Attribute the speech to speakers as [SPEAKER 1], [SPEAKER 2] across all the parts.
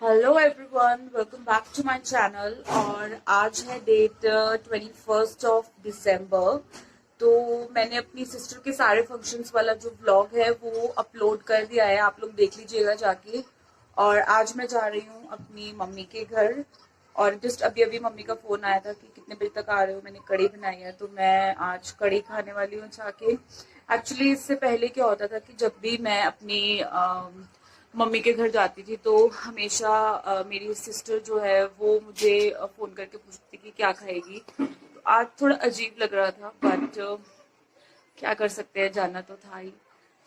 [SPEAKER 1] Hello everyone, welcome back to my channel. और आज है डेट 21 दिसंबर। तो मैंने अपनी सिस्टर के सारे फंक्शंस वाला जो व्लॉग है वो अपलोड कर दिया है, आप लोग देख लीजिएगा जाके। और आज मैं जा रही हूँ अपनी मम्मी के घर। और जस्ट अभी अभी मम्मी का फोन आया था कि कितने बजे तक आ रहे हो, मैंने कढ़ी बनाई है तो मैं आज कढ़ी खाने वाली हूँ जाके। एक्चुअली इससे पहले क्या होता था कि जब भी मैं अपनी मम्मी के घर जाती थी तो हमेशा मेरी सिस्टर जो है वो मुझे फोन करके पूछती थी कि क्या खाएगी। तो आज थोड़ा अजीब लग रहा था, बट क्या कर सकते हैं, जाना तो था ही।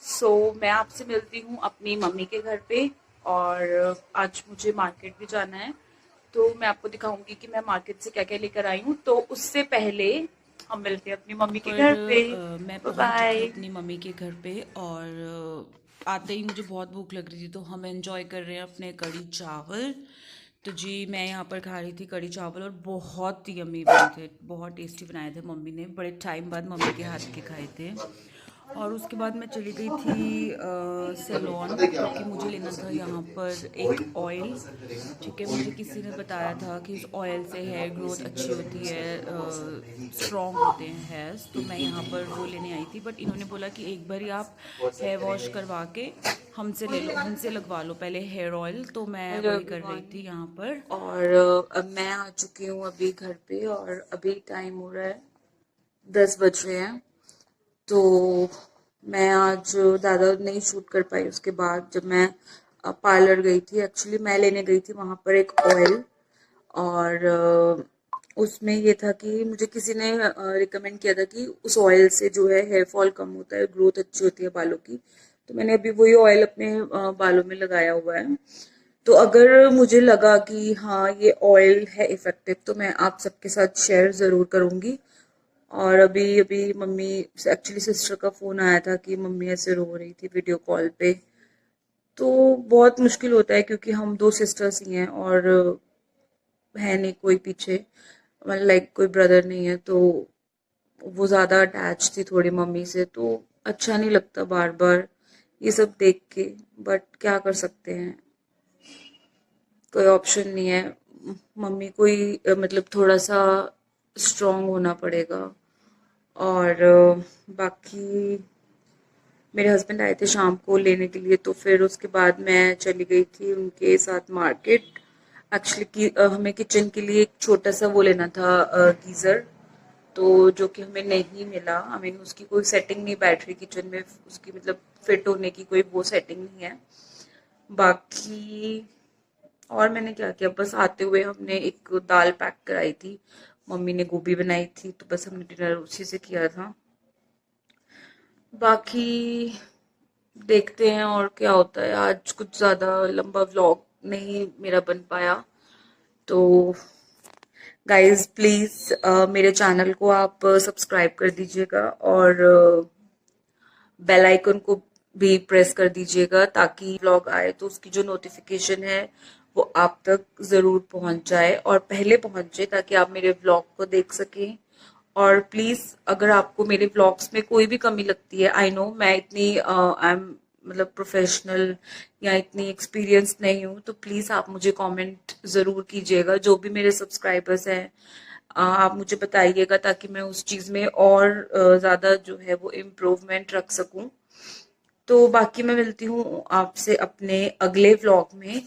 [SPEAKER 1] सो मैं आपसे मिलती हूँ अपनी मम्मी के घर पे। और आज मुझे मार्केट भी जाना है तो मैं आपको दिखाऊंगी कि मैं मार्केट से क्या क्या लेकर आई हूँ। तो उससे पहले हम मिलते हैं अपनी मम्मी के
[SPEAKER 2] पर
[SPEAKER 1] घर पे।
[SPEAKER 2] मैं पहुंच चुकी हूँ
[SPEAKER 1] बाय।
[SPEAKER 2] अपनी मम्मी के घर पे और आते ही मुझे बहुत भूख लग रही थी तो हम एंजॉय कर रहे हैं अपने कढ़ी चावल। तो जी मैं यहाँ पर खा रही थी कढ़ी चावल और बहुत यम्मी बने थे, बहुत टेस्टी बनाए थे मम्मी ने, बड़े टाइम बाद मम्मी के हाथ के खाए थे। और उसके बाद मैं चली गई थी सैलॉन क्योंकि मुझे लेना था यहाँ पर एक ऑयल। ठीक है, मुझे किसी ने बताया था कि इस ऑयल से हेयर ग्रोथ अच्छी होती है, स्ट्रॉन्ग होते हैं हेयर्स, तो मैं यहाँ पर वो लेने आई थी। बट इन्होंने बोला कि एक बार ही आप हेयर वॉश करवा के हमसे ले लो, हमसे लगवा लो पहले हेयर ऑयल। तो मैं
[SPEAKER 1] हेलो
[SPEAKER 2] वही कर रही
[SPEAKER 1] एवरीवन।
[SPEAKER 2] थी यहाँ पर।
[SPEAKER 1] और अब मैं आ चुकी हूँ अभी घर पे और अभी टाइम हो रहा है 10 बज रहे हैं। तो मैं आज ज़्यादा नहीं शूट कर पाई। उसके बाद जब मैं पार्लर गई थी, एक्चुअली मैं लेने गई थी वहाँ पर एक ऑयल। और उसमें ये था कि मुझे किसी ने रिकमेंड किया था कि उस ऑयल से जो है हेयर फॉल कम होता है, ग्रोथ अच्छी होती है बालों की। तो मैंने अभी वही ऑयल अपने बालों में लगाया हुआ है। तो अगर मुझे लगा कि हाँ ये ऑयल है इफेक्टिव तो मैं आप सबके साथ शेयर ज़रूर करूँगी। और अभी अभी मम्मी एक्चुअली सिस्टर का फ़ोन आया था कि मम्मी ऐसे रो रही थी वीडियो कॉल पे। तो बहुत मुश्किल होता है क्योंकि हम दो सिस्टर्स ही हैं और है नहीं कोई पीछे, मतलब लाइक कोई ब्रदर नहीं है। तो वो ज़्यादा अटैच थी थोड़ी मम्मी से, तो अच्छा नहीं लगता बार बार ये सब देख के। बट क्या कर सकते हैं, कोई ऑप्शन नहीं है। मम्मी को ही मतलब थोड़ा सा स्ट्रांग होना पड़ेगा। और बाकी मेरे हस्बैंड आए थे शाम को लेने के लिए, तो फिर उसके बाद मैं चली गई थी उनके साथ मार्केट। एक्चुअली हमें किचन के लिए एक छोटा सा वो लेना था, गीज़र। तो जो कि हमें नहीं मिला, हमें उसकी कोई सेटिंग नहीं बैठ रही किचन में, उसकी मतलब फिट होने की कोई वो सेटिंग नहीं है। बाकी और मैंने क्या किया, बस आते हुए हमने एक दाल पैक कराई थी, मम्मी ने गोभी बनाई थी तो बस हमने डिनर उसी से किया था। बाकी देखते हैं और क्या होता है। आज कुछ ज़्यादा लंबा व्लॉग नहीं मेरा बन पाया। तो गाइस प्लीज़ मेरे चैनल को आप सब्सक्राइब कर दीजिएगा और बेल आइकन को भी प्रेस कर दीजिएगा ताकि व्लॉग आए तो उसकी जो नोटिफिकेशन है वो आप तक ज़रूर पहुंच जाए और पहले पहुंच जाए ताकि आप मेरे व्लॉग को देख सकें। और प्लीज़ अगर आपको मेरे व्लॉग्स में कोई भी कमी लगती है, आई नो मैं इतनी आई एम मतलब प्रोफेशनल या इतनी एक्सपीरियंस नहीं हूँ, तो प्लीज़ आप मुझे कमेंट ज़रूर कीजिएगा। जो भी मेरे सब्सक्राइबर्स हैं आप मुझे बताइएगा ताकि मैं उस चीज़ में और ज़्यादा जो है वो इम्प्रूवमेंट रख सकूं। तो बाकी मैं मिलती हूँ आपसे अपने अगले व्लॉग में।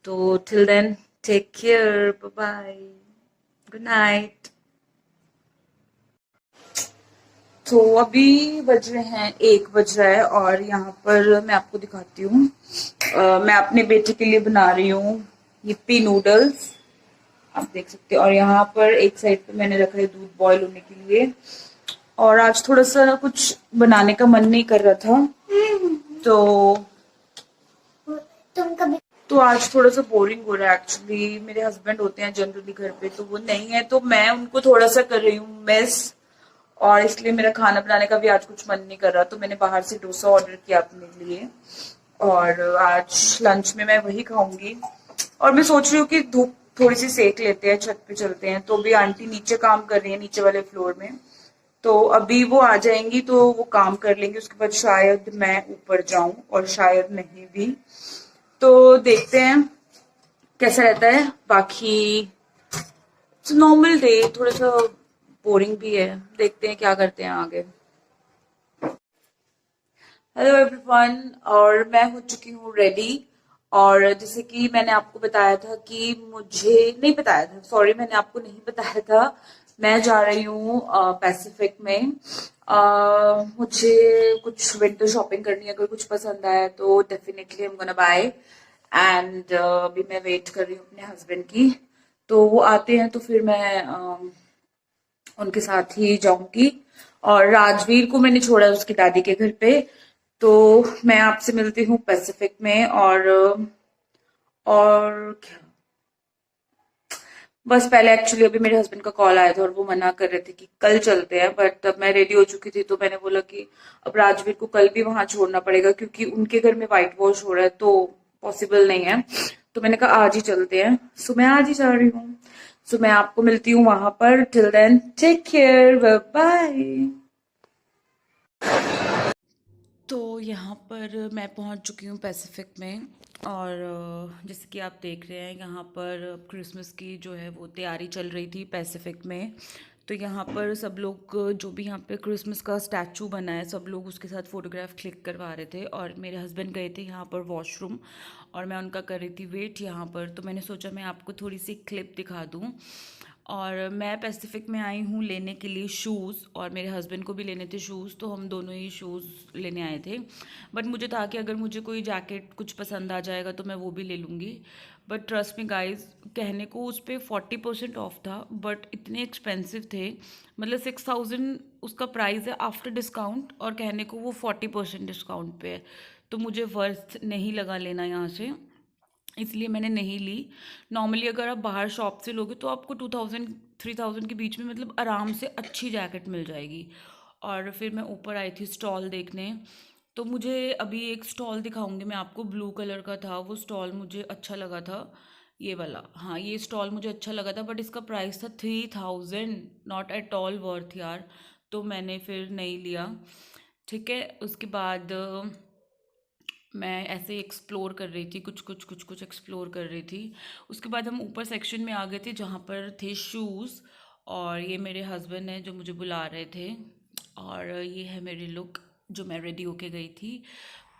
[SPEAKER 1] तो till then take care, bye bye, good night. तो अभी बज रहे हैं 1 बज रहा है और यहाँ पर मैं आपको दिखाती हूँ, मैं अपने बेटे के लिए बना रही हूँ yippee नूडल्स, आप देख सकते हैं। और यहाँ पर एक साइड पे मैंने रखा है दूध बॉईल होने के लिए। और आज थोड़ा सा ना कुछ बनाने का मन नहीं कर रहा था, तो तो आज थोड़ा सा बोरिंग हो रहा है। एक्चुअली मेरे हस्बैंड होते हैं जनरली घर पे, तो वो नहीं है तो मैं उनको थोड़ा सा कर रही हूँ मिस। और इसलिए मेरा खाना बनाने का भी आज कुछ मन नहीं कर रहा, तो मैंने बाहर से डोसा ऑर्डर किया अपने लिए और आज लंच में मैं वही खाऊंगी। और मैं सोच रही हूँ कि धूप थोड़ी सी सेक लेते हैं, छत पे चलते हैं। तो भी आंटी नीचे काम कर रही है नीचे वाले फ्लोर में, तो अभी वो आ जाएंगी तो वो काम कर लेंगे, उसके बाद शायद मैं ऊपर जाऊं और शायद नहीं भी। तो देखते हैं। कैसा रहता है बाकी। नॉर्मल डे, थोड़ा सा बोरिंग भी है, देखते हैं क्या करते हैं आगे। हेलो एवरीवन, और मैं हो चुकी हूँ रेडी। और जैसे कि मैंने आपको बताया था कि मुझे नहीं बताया था, सॉरी, मैंने आपको नहीं बताया था, मैं जा रही हूँ पैसिफिक में। मुझे कुछ विंटर शॉपिंग करनी है, अगर कुछ पसंद आया तो definitely I am gonna buy. And अभी मैं वेट कर रही हूँ अपने हस्बैंड की, तो वो आते हैं तो फिर मैं उनके साथ ही जाऊंगी। और राजवीर को मैंने छोड़ा है उसकी दादी के घर पे। तो मैं आपसे मिलती हूँ पैसिफिक में। और क्या, बस पहले एक्चुअली अभी मेरे हस्बैंड का कॉल आया था और वो मना कर रहे थे कि कल चलते हैं, बट तब मैं रेडी हो चुकी थी तो मैंने बोला कि अब राजवीर को कल भी वहां छोड़ना पड़ेगा क्योंकि उनके घर में व्हाइट वॉश हो रहा है तो पॉसिबल नहीं है। तो मैंने कहा आज ही चलते हैं, सो मैं आज ही जा रही हूँ। सो मैं आपको मिलती हूँ वहां पर। Till then take care, bye.
[SPEAKER 2] तो यहाँ पर मैं पहुँच चुकी हूँ पैसिफिक में। और जैसे कि आप देख रहे हैं यहाँ पर क्रिसमस की जो है वो तैयारी चल रही थी पैसिफिक में। तो यहाँ पर सब लोग जो भी यहाँ पे क्रिसमस का स्टैचू बना है सब लोग उसके साथ फ़ोटोग्राफ क्लिक करवा रहे थे। और मेरे हस्बैंड गए थे यहाँ पर वॉशरूम और मैं उनका कर रही थी वेट यहाँ पर। तो मैंने सोचा मैं आपको थोड़ी सी क्लिप दिखा दूँ। और मैं पैसिफिक में आई हूँ लेने के लिए शूज़, और मेरे हस्बैंड को भी लेने थे शूज़, तो हम दोनों ही शूज़ लेने आए थे। बट मुझे था कि अगर मुझे कोई जैकेट कुछ पसंद आ जाएगा तो मैं वो भी ले लूँगी। बट ट्रस्ट मी गाइस, कहने को उस पर 40% ऑफ था बट इतने एक्सपेंसिव थे। मतलब 6,000 उसका प्राइस है आफ्टर डिस्काउंट, और कहने को वो 40% डिस्काउंट पे है। तो मुझे वर्थ नहीं लगा लेना यहाँ से, इसलिए मैंने नहीं ली। नॉर्मली अगर आप बाहर शॉप से लोगे तो आपको 2,000 3,000 के बीच में मतलब आराम से अच्छी जैकेट मिल जाएगी। और फिर मैं ऊपर आई थी स्टॉल देखने। तो मुझे अभी एक स्टॉल दिखाऊंगी मैं आपको, ब्लू कलर का था वो स्टॉल, मुझे अच्छा लगा था। ये वाला, हाँ ये स्टॉल मुझे अच्छा लगा था बट इसका प्राइस था 3,000, नॉट एट ऑल वर्थ यार। तो मैंने फिर नहीं लिया। ठीक है, उसके बाद मैं ऐसे एक्सप्लोर कर रही थी, कुछ एक्सप्लोर कर रही थी। उसके बाद हम ऊपर सेक्शन में आ गए थे जहाँ पर थे शूज़। और ये मेरे हस्बैंड हैं जो मुझे बुला रहे थे। और ये है मेरी लुक जो मैं रेडी होके गई थी।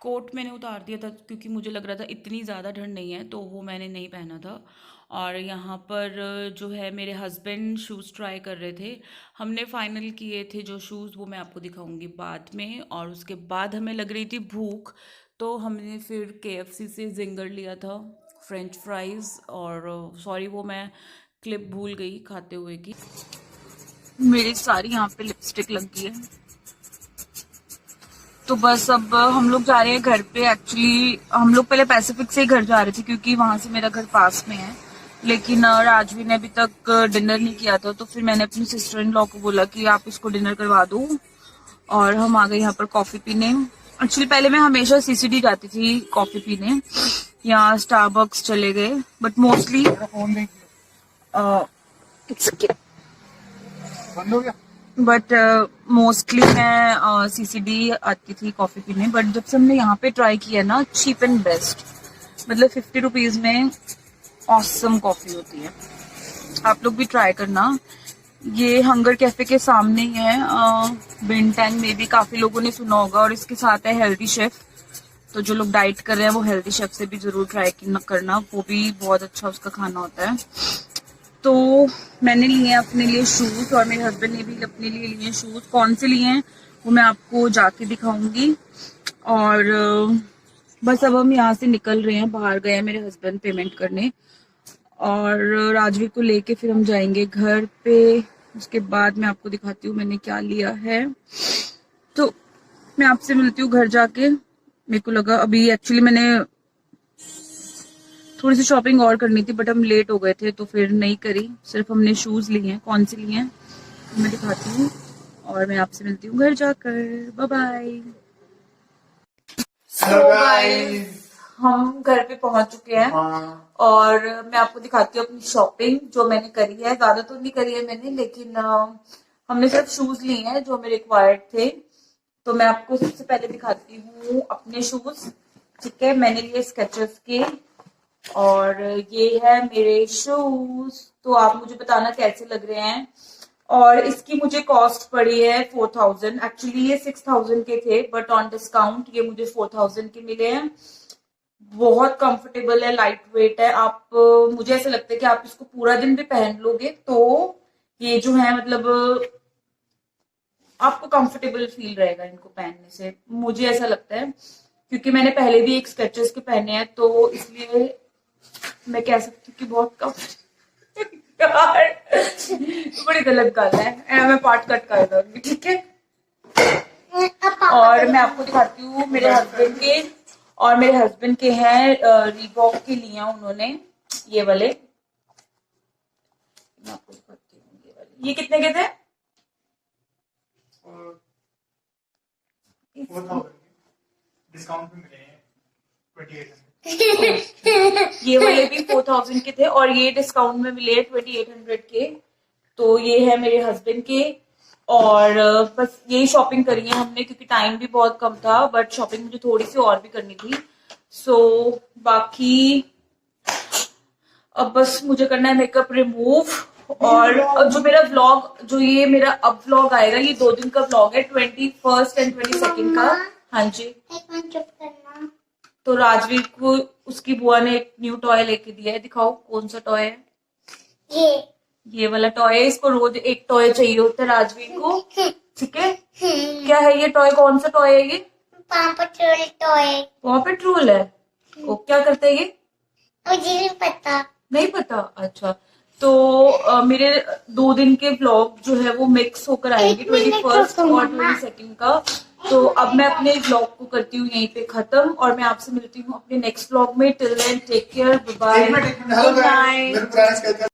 [SPEAKER 2] कोट मैंने उतार दिया था क्योंकि मुझे लग रहा था इतनी ज़्यादा ठंड नहीं है, तो वो मैंने नहीं पहना था। और यहाँ पर जो है मेरे हस्बैंड शूज़ ट्राई कर रहे थे। हमने फाइनल किए थे जो शूज़, वो मैं आपको दिखाऊंगी बाद में। और उसके बाद हमें लग रही थी भूख, तो हमने फिर KFC से जिंगर लिया था, फ्रेंच फ्राइज़। और सॉरी वो मैं क्लिप भूल गई खाते हुए की।
[SPEAKER 1] मेरी सारी यहाँ पे लिपस्टिक लग गई है। तो बस अब हम लोग जा रहे हैं घर पे। एक्चुअली हम लोग पहले पैसिफिक से ही घर जा रहे थे क्योंकि वहां से मेरा घर पास में है, लेकिन राजवीर ने अभी तक डिनर नहीं किया था, तो फिर मैंने अपनी सिस्टर इन लॉ को बोला कि आप इसको डिनर करवा दो। और हम आ गए यहाँ पर कॉफी पीने। एक्चुअली पहले मैं हमेशा CCD जाती थी कॉफी पीने, यहाँ स्टारबक्स चले गए, बट मोस्टली बंद हो गया। बट मोस्टली मैं CCD आती थी कॉफी पीने। बट जब से हमने यहाँ पे ट्राई किया ना, चीप एंड बेस्ट, मतलब 50 रुपीज में ऑसम कॉफी होती है। आप लोग भी ट्राई करना। ये हंगर कैफे के सामने ही है, बिन टैंग में भी काफी लोगों ने सुना होगा। और इसके साथ है हेल्दी शेफ, तो जो लोग डाइट कर रहे हैं वो हेल्दी शेफ से भी जरूर ट्राई करना, वो भी बहुत अच्छा उसका खाना होता है। तो मैंने लिए हैं अपने लिए शूज, और मेरे हस्बैंड ने भी अपने लिए लिए हैं शूज। कौन से लिए हैं वो मैं आपको जाके दिखाऊंगी। और बस अब हम यहाँ से निकल रहे हैं, बाहर गए हैं मेरे हस्बैंड पेमेंट करने, और राजवीर को लेके फिर हम जाएंगे घर पे। उसके बाद मैं आपको दिखाती हूँ मैंने क्या लिया है। तो मैं आपसे मिलती हूँ घर जाके। मेरे को लगा अभी एक्चुअली मैंने थोड़ी सी शॉपिंग और करनी थी बट हम लेट हो गए थे तो फिर नहीं करी। सिर्फ हमने शूज लिए हैं। कौन से लिए हैं मैं दिखाती हूँ, और मैं आपसे मिलती हूँ घर जाकर। Bye bye. सो गाइस, हम घर पे पहुंच चुके हैं। और मैं आपको दिखाती हूँ अपनी शॉपिंग जो मैंने करी है। ज्यादा तो नहीं करी है मैंने, लेकिन हमने सिर्फ शूज लिए हैं जो मेरे रिक्वायर्ड थे। तो मैं आपको सबसे पहले दिखाती हूँ अपने शूज। ठीक है, मैंने लिए स्केचर्स के और ये है मेरे शूज, तो आप मुझे बताना कैसे लग रहे हैं। और इसकी मुझे कॉस्ट पड़ी है 4000। एक्चुअली ये 6000 के थे, बट ऑन डिस्काउंट ये मुझे 4000 के मिले हैं। बहुत कंफर्टेबल है, लाइट वेट है। आप मुझे ऐसा लगता है कि आप इसको पूरा दिन भी पहन लोगे तो ये जो है मतलब आपको कंफर्टेबल फील रहेगा इनको पहनने से, मुझे ऐसा लगता है। क्योंकि मैंने पहले भी एक स्केचेस के पहने हैं, तो इसलिए मैं कह सकती हूँ कि बहुत कंफर्टेबल। बड़ी गलत गल है, मैं पार्ट कट कर दूंगी, ठीक है। और मैं आपको दिखाती हूँ मेरे हस्बैंड के, और मेरे हस्बैंड के हैं रीबॉक के लिए उन्होंने ये वाले। मैं आपको दिखाती हूँ ये वाले, ये कितने के थे?
[SPEAKER 3] 4000 डिस्काउंट में मिले हैं 2800।
[SPEAKER 1] ये वाले भी 4000 के थे और ये डिस्काउंट में मिले 2800 के। तो ये है मेरे हस्बैंड के। और बस यही शॉपिंग करी है हमने, क्योंकि टाइम भी बहुत कम था, बट शॉपिंग मुझे थोड़ी सी और भी करनी थी। सो बाकी अब बस मुझे करना है मेकअप रिमूव। और जो मेरा व्लॉग, जो ये मेरा अब व्लॉग आएगा, ये 2 दिन का व्लॉग है, 21st and 22nd का। हाँ जी।
[SPEAKER 4] चुप करना।
[SPEAKER 1] तो राजवीर को उसकी बुआ ने एक न्यू टॉय लेके दिया है, दिखाओ कौन सा टॉय है। ये वाला टॉय है, इसको रोज एक टॉय चाहिए होता है राजवीर को, ठीक है। क्या है ये टॉय, कौन सा टॉय है ये?
[SPEAKER 4] पाव पेट्रोल टॉय।
[SPEAKER 1] पॉ पेट्रोल है। ओ, क्या करता है ये?
[SPEAKER 4] मुझे नहीं पता।
[SPEAKER 1] नहीं पता, अच्छा। तो मेरे 2 दिन के व्लॉग जो है वो मिक्स होकर आएंगे, 21st और 22nd का। तो अब मैं अपने व्लॉग को करती हूँ यहीं पे खत्म, और मैं आपसे मिलती हूँ अपने नेक्स्ट व्लॉग में। Till then take care, bye bye, good night.